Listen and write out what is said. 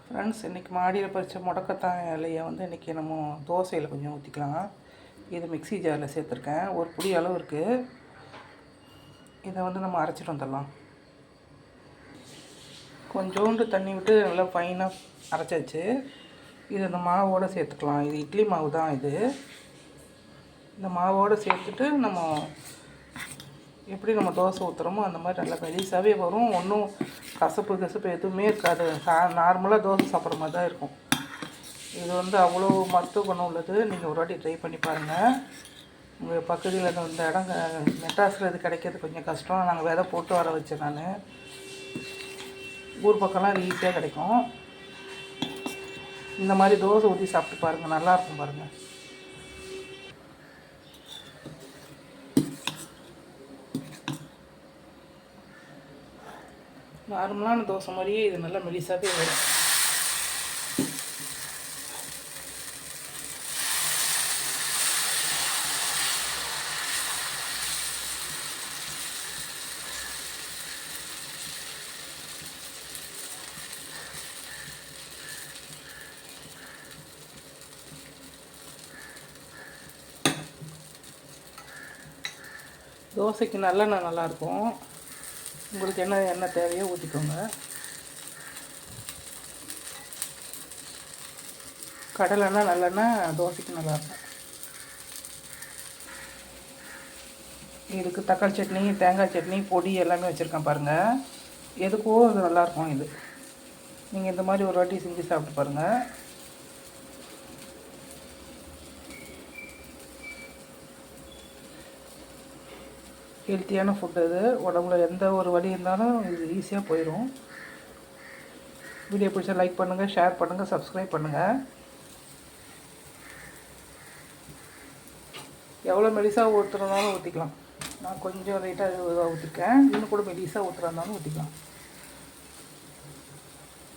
Friends, இன்றைக்கி மாடியில் பறித்த முடக்கத்தான் இலையை வந்து இன்றைக்கி நம்ம தோசையில் கொஞ்சம் ஊற்றிக்கலாம். இது மிக்ஸி ஜாரில் சேர்த்துருக்கேன். ஒரு புடி அளவு இருக்குது. இதை வந்து நம்ம அரைச்சிட்டு வந்துடலாம். கொஞ்சோண்டு தண்ணி விட்டு நல்லா ஃபைனாக அரைச்சாச்சு. இது இந்த மாவோடு சேர்த்துக்கலாம். இது இட்லி மாவு தான் இது. இந்த மாவோடு சேர்த்துட்டு நம்ம எப்படி நம்ம தோசை ஊற்றுறோமோ அந்த மாதிரி நல்லா மெலிசாகவே வரும். ஒன்றும் கசப்பு எதுவுமே இருக்காது. நார்மலாக தோசை சாப்பிட்ற மாதிரி தான் இருக்கும். இது வந்து அவ்வளோ மருத்துவ குணம் உள்ளது. நீங்கள் ஒரு வாட்டி ட்ரை பண்ணி பாருங்கள். உங்கள் பக்கத்தில் இந்த இடம் மெட்ராஸில் இது கிடைக்கிறது கொஞ்சம் கஷ்டம். நாங்கள் விதை போட்டு வர வச்சேன். நான் ஊர் பக்கம்லாம் இது ஈஸியாக கிடைக்கும். இந்த மாதிரி தோசை ஊற்றி சாப்பிட்டு பாருங்கள், நல்லாயிருக்கும் பாருங்கள். நார்மலான தோசை மாதிரியே இது நல்லா மெலிசாகவே வரும். தோசைக்கு நல்லெண்ணெய் நல்லாயிருக்கும். உங்களுக்கு என்ன எண்ணெய் தேவையோ ஊற்றிக்கோங்க. கடலெண்ணெய் நல்லெண்ணெய் தோசைக்கு நல்லாயிருக்கும். இதுக்கு தக்காளி சட்னி, தேங்காய் சட்னி, பொடி எல்லாமே வச்சுருக்கேன் பாருங்கள். எதுக்கோ அது நல்லாயிருக்கும். இது நீங்கள் இந்த மாதிரி ஒரு வாட்டி செஞ்சு சாப்பிட்டு பாருங்கள். ஹெல்த்தியான ஃபுட்டு இது. உடம்புல எந்த ஒரு வலி இருந்தாலும் இது ஈஸியாக போயிடும். வீடியோ பிடிச்சா லைக் பண்ணுங்கள், ஷேர் பண்ணுங்கள், சப்ஸ்கிரைப் பண்ணுங்கள். எவ்வளோ மெலிசாக ஊற்றுறதுனாலும் ஊற்றிக்கலாம். நான் கொஞ்சம் லைட்டாக ஊற்றிருக்கேன். இன்னும் கூட மெலிசாக ஊற்றுறதுனாலும் ஊற்றிக்கலாம்.